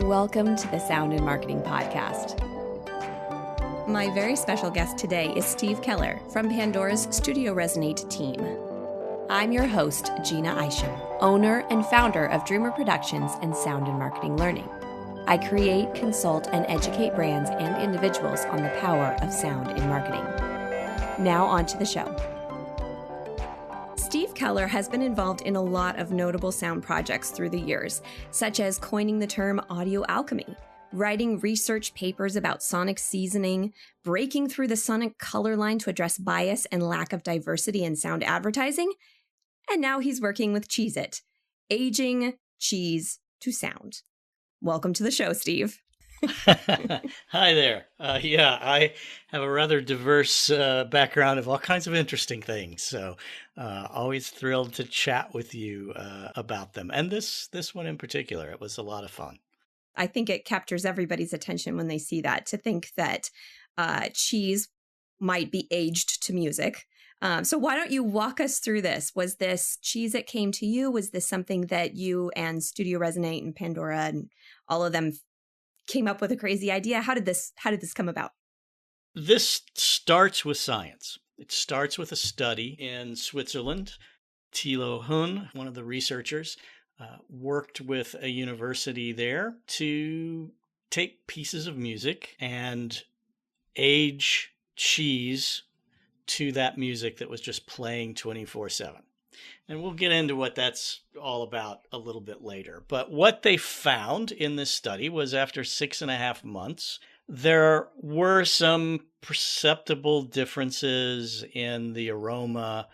Welcome to the Sound and Marketing Podcast. My very special guest today is Steve Keller from Pandora's Studio Resonate team. I'm your host, Gina Isham, owner and founder of Dreamr Productions and Sound and Marketing Learning. I create, consult, and educate brands and individuals on the power of sound in marketing. Now on to the show. Steve Keller has been involved in a lot of notable sound projects through the years, such as coining the term audio alchemy, writing research papers about sonic seasoning, breaking through the sonic color line to address bias and lack of diversity in sound advertising, and now he's working with Cheez-It, aging cheese to sound. Welcome to the show, Steve. Hi there. I have a rather diverse background of all kinds of interesting things. So always thrilled to chat with you about them. And this one in particular, it was a lot of fun. I think it captures everybody's attention when they see that, to think that cheese might be aged to music. So why don't you walk us through this? Was this Cheez-It came to you? Was this something that you and Studio Resonate and Pandora and all of them came up with a crazy idea? How did this come about? This starts with science. It starts with a study in Switzerland. Thilo Hun, one of the researchers, worked with a university there to take pieces of music and age cheese to that music that was just playing 24/7. And we'll get into what that's all about a little bit later. But what they found in this study was after 6.5 months, there were some perceptible differences in the aroma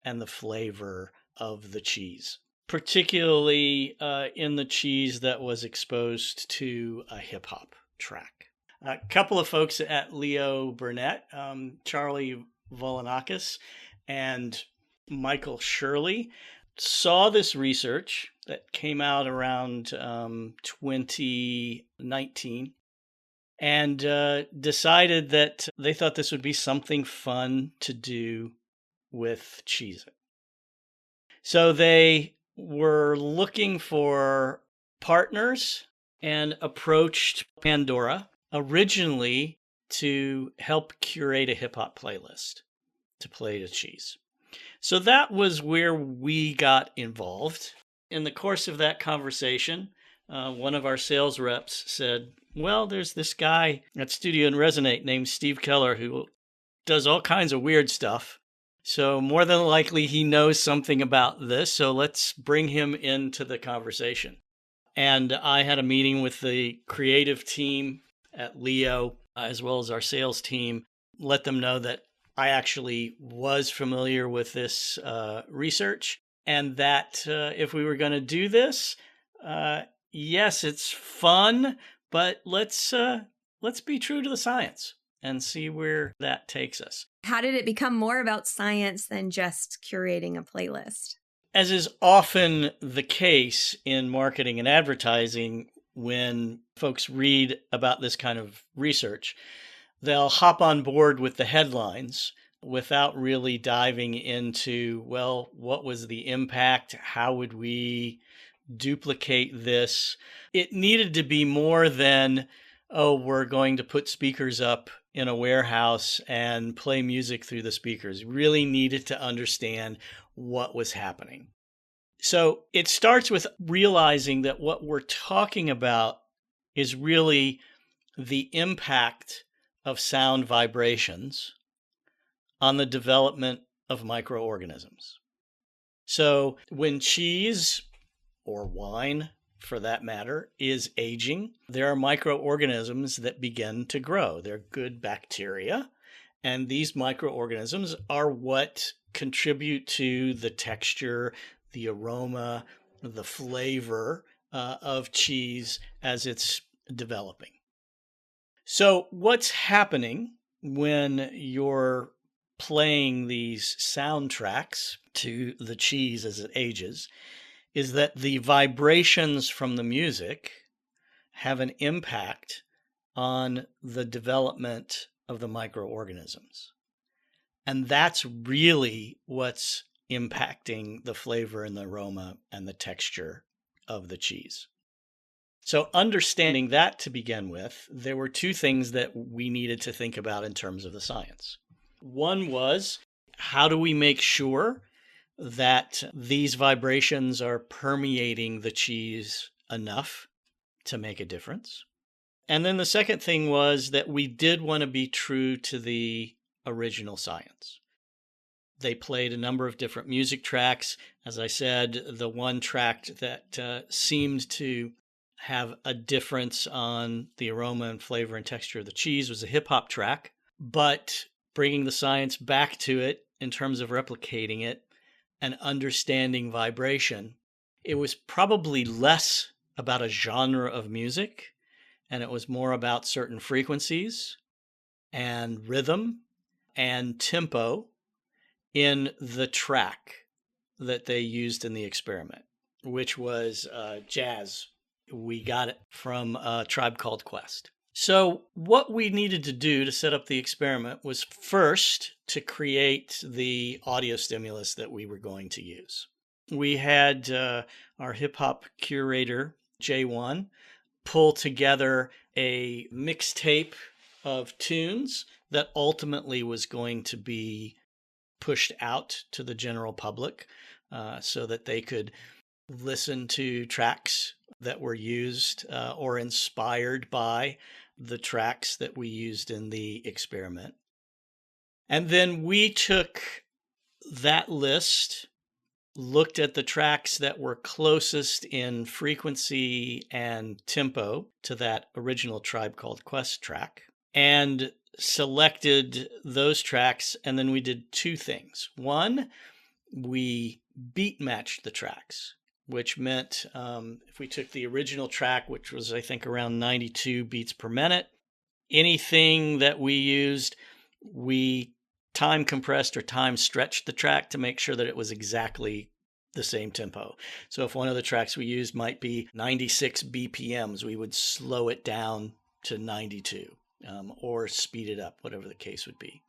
and the flavor of the cheese, particularly in the cheese that was exposed to a hip hop track. A couple of folks at Leo Burnett, Charlie Volanakis, and Michael Shirley, saw this research that came out around 2019 and decided that they thought this would be something fun to do with Cheez-It. So they were looking for partners and approached Pandora originally to help curate a hip-hop playlist to play to cheese. So that was where we got involved. In the course of that conversation, one of our sales reps said, well, there's this guy at Studio and Resonate named Steve Keller who does all kinds of weird stuff. So more than likely he knows something about this. So let's bring him into the conversation. And I had a meeting with the creative team at Leo, as well as our sales team, let them know that I actually was familiar with this research, and that if we were going to do this, yes, it's fun, but let's be true to the science and see where that takes us. How did it become more about science than just curating a playlist? As is often the case in marketing and advertising, when folks read about this kind of research, they'll hop on board with the headlines without really diving into, well, what was the impact? How would we duplicate this? It needed to be more than, oh, we're going to put speakers up in a warehouse and play music through the speakers. Really needed to understand what was happening. So it starts with realizing that what we're talking about is really the impact of sound vibrations on the development of microorganisms. So when cheese, or wine for that matter, is aging, there are microorganisms that begin to grow. They're good bacteria, and these microorganisms are what contribute to the texture, the aroma, the flavor of cheese as it's developing. So what's happening when you're playing these soundtracks to the cheese as it ages is that the vibrations from the music have an impact on the development of the microorganisms. And that's really what's impacting the flavor and the aroma and the texture of the cheese. So understanding that to begin with, there were two things that we needed to think about in terms of the science. One was, how do we make sure that these vibrations are permeating the cheese enough to make a difference? And then the second thing was that we did want to be true to the original science. They played a number of different music tracks. As I said, the one track that seemed to have a difference on the aroma and flavor and texture of the cheese was a hip hop track, but bringing the science back to it in terms of replicating it and understanding vibration, it was probably less about a genre of music, and it was more about certain frequencies and rhythm and tempo in the track that they used in the experiment, which was jazz. We got it from a Tribe Called Quest. So what we needed to do to set up the experiment was first to create the audio stimulus that we were going to use. We had our hip hop curator, J1, pull together a mixtape of tunes that ultimately was going to be pushed out to the general public so that they could listen to tracks that were used or inspired by the tracks that we used in the experiment. And then we took that list, looked at the tracks that were closest in frequency and tempo to that original Tribe Called Quest track, and selected those tracks. And then we did two things. One, we beat matched the tracks, which meant if we took the original track, which was, I think, around 92 beats per minute, anything that we used, we time compressed or time stretched the track to make sure that it was exactly the same tempo. So if one of the tracks we used might be 96 BPMs, we would slow it down to 92 or speed it up, whatever the case would be.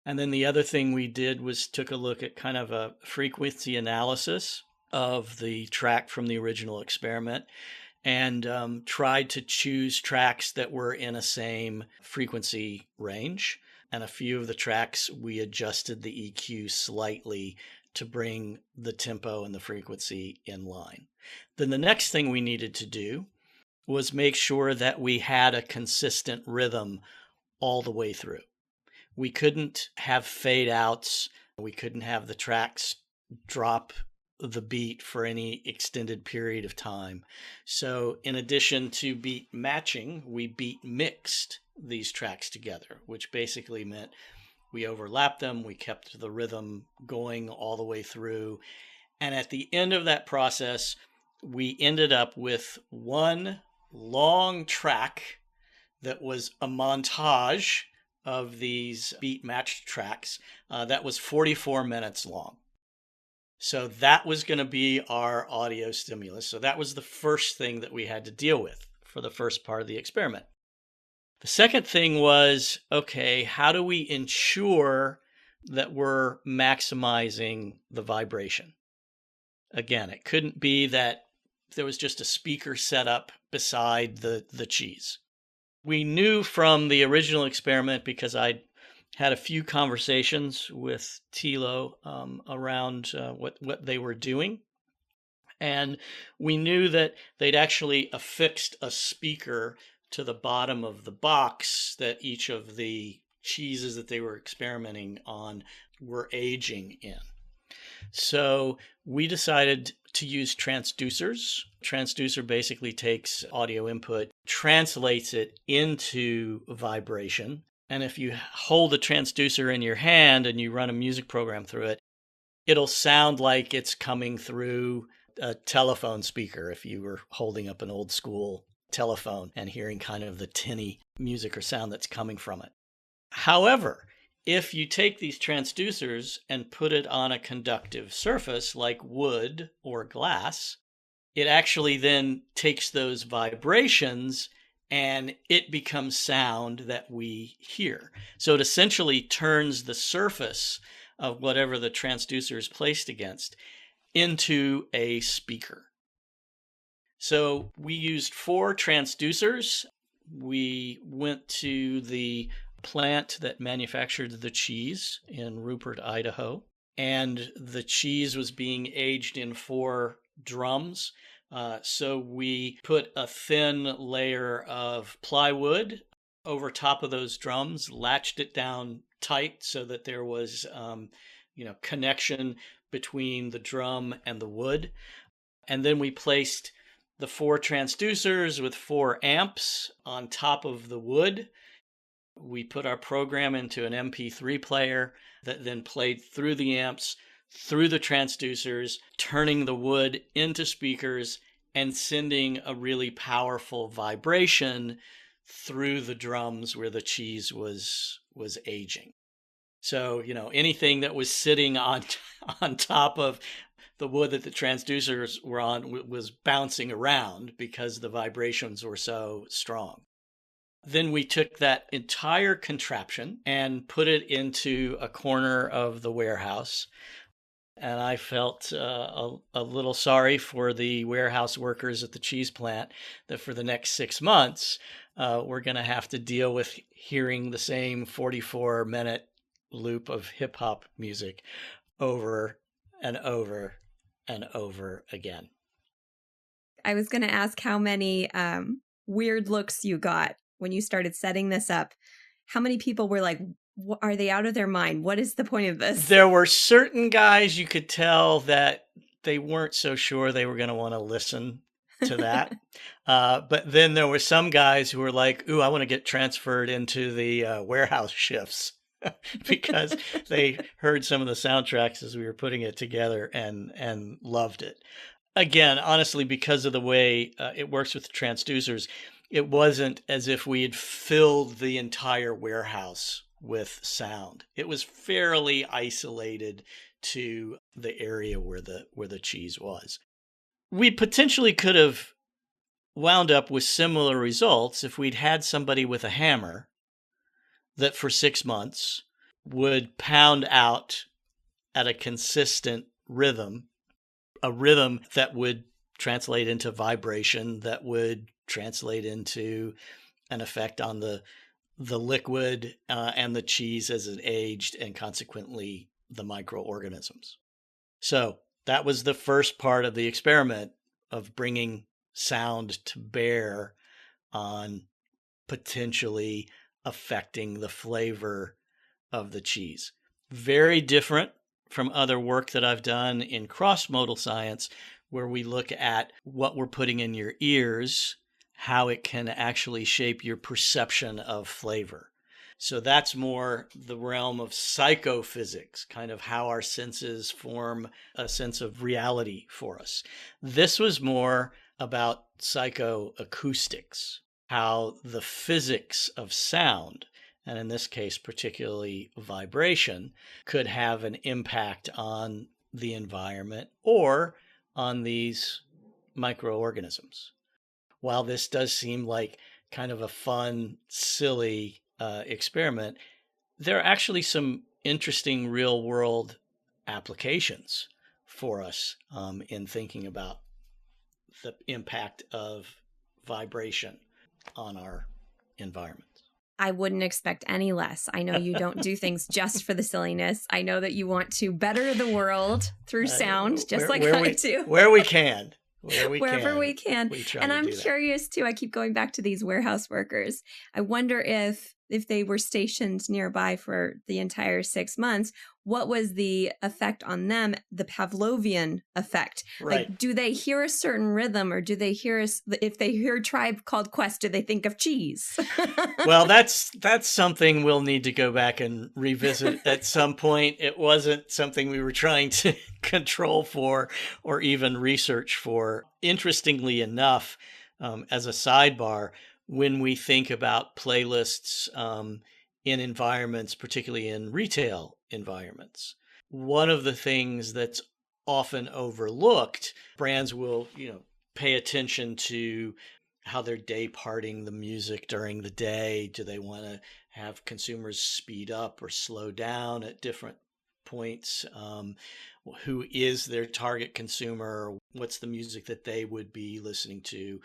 And then the other thing we did was took a look at kind of a frequency analysis of the track from the original experiment and tried to choose tracks that were in a same frequency range. And a few of the tracks, we adjusted the EQ slightly to bring the tempo and the frequency in line. Then the next thing we needed to do was make sure that we had a consistent rhythm all the way through. We couldn't have fade outs. We couldn't have the tracks drop the beat for any extended period of time. So in addition to beat matching, we beat mixed these tracks together, which basically meant we overlapped them. We kept the rhythm going all the way through. And at the end of that process, we ended up with one long track that was a montage of these beat matched tracks that was 44 minutes long. So that was going to be our audio stimulus. So that was the first thing that we had to deal with for the first part of the experiment. The second thing was, okay, how do we ensure that we're maximizing the vibration? Again, it couldn't be that there was just a speaker set up beside the cheese. We knew from the original experiment, because I had a few conversations with Thilo around what they were doing. And we knew that they'd actually affixed a speaker to the bottom of the box that each of the cheeses that they were experimenting on were aging in. So we decided to use transducers. Transducer basically takes audio input, translates it into vibration. And if you hold a transducer in your hand and you run a music program through it, it'll sound like it's coming through a telephone speaker if you were holding up an old school telephone and hearing kind of the tinny music or sound that's coming from it. However, if you take these transducers and put it on a conductive surface like wood or glass, it actually then takes those vibrations and it becomes sound that we hear. So it essentially turns the surface of whatever the transducer is placed against into a speaker. So we used 4 transducers. We went to the plant that manufactured the cheese in Rupert, Idaho, and the cheese was being aged in 4 drums. So we put a thin layer of plywood over top of those drums, latched it down tight so that there was, connection between the drum and the wood. And then we placed the 4 transducers with 4 amps on top of the wood. We put our program into an MP3 player that then played through the amps, through the transducers, turning the wood into speakers and sending a really powerful vibration through the drums where the cheese was aging. So, anything that was sitting on top of the wood that the transducers were on was bouncing around because the vibrations were so strong. Then we took that entire contraption and put it into a corner of the warehouse. And I felt a little sorry for the warehouse workers at the cheese plant that for the next 6 months, we're going to have to deal with hearing the same 44-minute loop of hip hop music over and over and over again. I was going to ask how many weird looks you got when you started setting this up. How many people were like, are they out of their mind? What is the point of this? There were certain guys you could tell that they weren't so sure they were going to want to listen to that. But then there were some guys who were like, ooh, I want to get transferred into the warehouse shifts because they heard some of the soundtracks as we were putting it together and loved it. Again, honestly, because of the way it works with the transducers, it wasn't as if we had filled the entire warehouse with sound. It was fairly isolated to the area where the cheese was. We potentially could have wound up with similar results if we'd had somebody with a hammer that for 6 months would pound out at a consistent rhythm, a rhythm that would translate into vibration, that would translate into an effect on the liquid and the cheese as it aged, and consequently the microorganisms. So that was the first part of the experiment of bringing sound to bear on potentially affecting the flavor of the cheese. Very different from other work that I've done in cross-modal science, where we look at what we're putting in your ears, how it can actually shape your perception of flavor. So that's more the realm of psychophysics, kind of how our senses form a sense of reality for us. This was more about psychoacoustics, how the physics of sound, and in this case particularly vibration, could have an impact on the environment or on these microorganisms. While this does seem like kind of a fun, silly experiment, there are actually some interesting real-world applications for us in thinking about the impact of vibration on our environment. I wouldn't expect any less. I know you don't do things just for the silliness. I know that you want to better the world through sound, just like I do. Where we can. Wherever we can. And I'm curious too, I keep going back to these warehouse workers. I wonder if they were stationed nearby for the entire 6 months, what was the effect on them, the Pavlovian effect? Right. Like, do they hear a certain rhythm, or do they hear if they hear Tribe Called Quest, do they think of cheese? Well, that's something we'll need to go back and revisit at some point. It wasn't something we were trying to control for or even research for. Interestingly enough, as a sidebar, when we think about playlists in environments, particularly in retail environments, one of the things that's often overlooked, brands will, pay attention to how they're day parting the music during the day. Do they want to have consumers speed up or slow down at different points, who is their target consumer, what's the music that they would be listening to,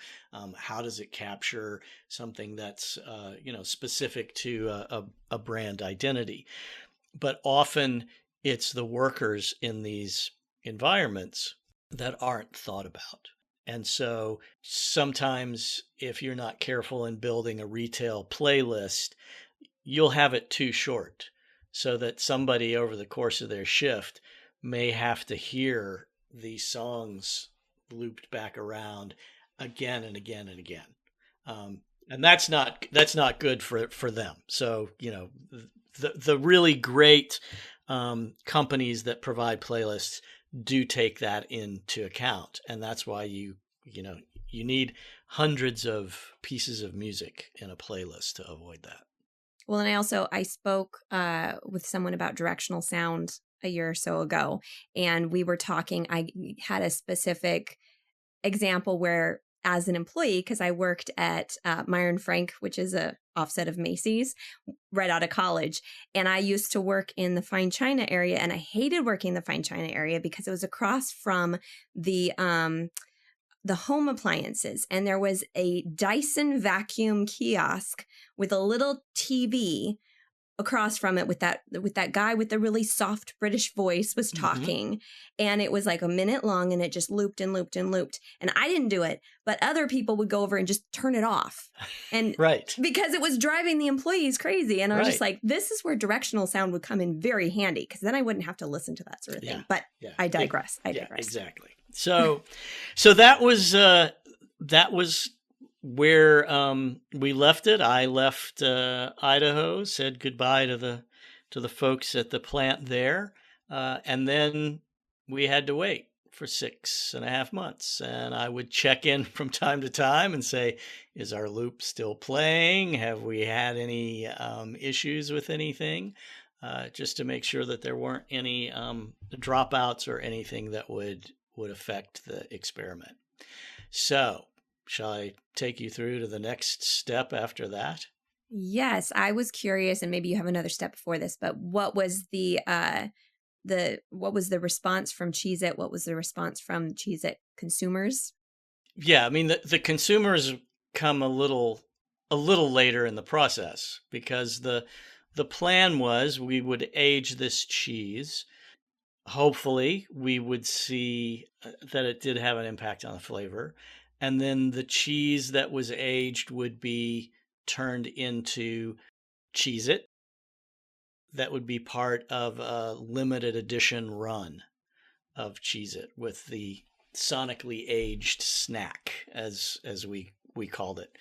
how does it capture something that's specific to a brand identity. But often it's the workers in these environments that aren't thought about. And so sometimes if you're not careful in building a retail playlist, you'll have it too short, so that somebody over the course of their shift may have to hear these songs looped back around again and again and again. And that's not good for them. So, the really great companies that provide playlists do take that into account. And that's why you need hundreds of pieces of music in a playlist to avoid that. Well, and I spoke with someone about directional sound a year or so ago, and we were talking, I had a specific example where, as an employee, because I worked at Meyer & Frank, which is a offset of Macy's, right out of college. And I used to work in the fine china area, and I hated working in the fine china area because it was across from the home appliances. And there was a Dyson vacuum kiosk with a little TV across from it with that guy with the really soft British voice was talking. Mm-hmm. And it was like a minute long, and it just looped and looped and looped. And I didn't do it, but other people would go over and just turn it off. And right. Because it was driving the employees crazy. And I was just like, this is where directional sound would come in very handy, because then I wouldn't have to listen to that sort of thing. But I digress. I digress. Exactly. So that was where we left it. I left Idaho, said goodbye to the folks at the plant there, and then we had to wait for 6.5 months. And I would check in from time to time and say, is our loop still playing? Have we had any issues with anything? Just to make sure that there weren't any dropouts or anything that would affect the experiment. So, shall I take you through to the next step after that? Yes, I was curious, and maybe you have another step before this, but what was the response from Cheez-It? What was the response from Cheez-It consumers? Yeah, I mean the consumers come a little later in the process, because the plan was we would age this cheese. Hopefully, we would see that it did have an impact on the flavor. And then the cheese that was aged would be turned into Cheez-It. That would be part of a limited edition run of Cheez-It with the sonically aged snack, as we called it.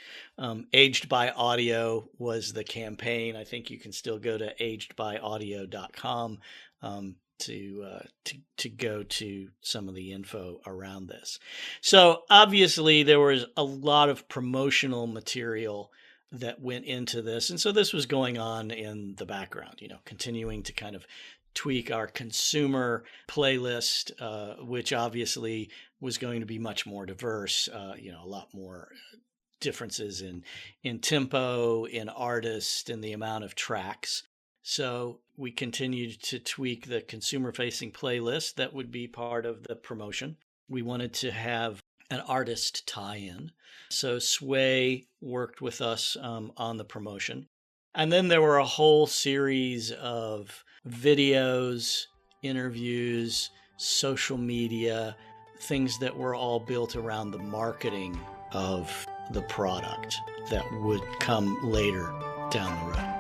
Aged by Audio was the campaign. I think you can still go to agedbyaudio.com to go to some of the info around this. So obviously there was a lot of promotional material that went into this. And so this was going on in the background, continuing to kind of tweak our consumer playlist, which obviously was going to be much more diverse, a lot more differences in tempo, in artist, and the amount of tracks. So we continued to tweak the consumer-facing playlist that would be part of the promotion. We wanted to have an artist tie-in. So Sway worked with us on the promotion. And then there were a whole series of videos, interviews, social media, things that were all built around the marketing of the product that would come later down the road.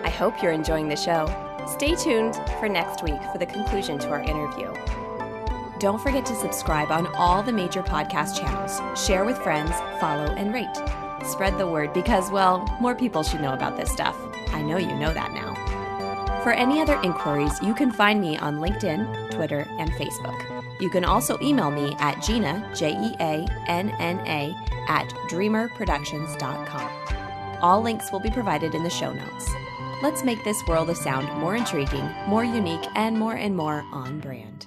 I hope you're enjoying the show. Stay tuned for next week for the conclusion to our interview. Don't forget to subscribe on all the major podcast channels, share with friends, follow, and rate. Spread the word because, well, more people should know about this stuff. I know you know that now. For any other inquiries, you can find me on LinkedIn, Twitter, and Facebook. You can also email me at Gina, Jeanna, at dreamrproductions.com. All links will be provided in the show notes. Let's make this world of sound more intriguing, more unique, and more on brand.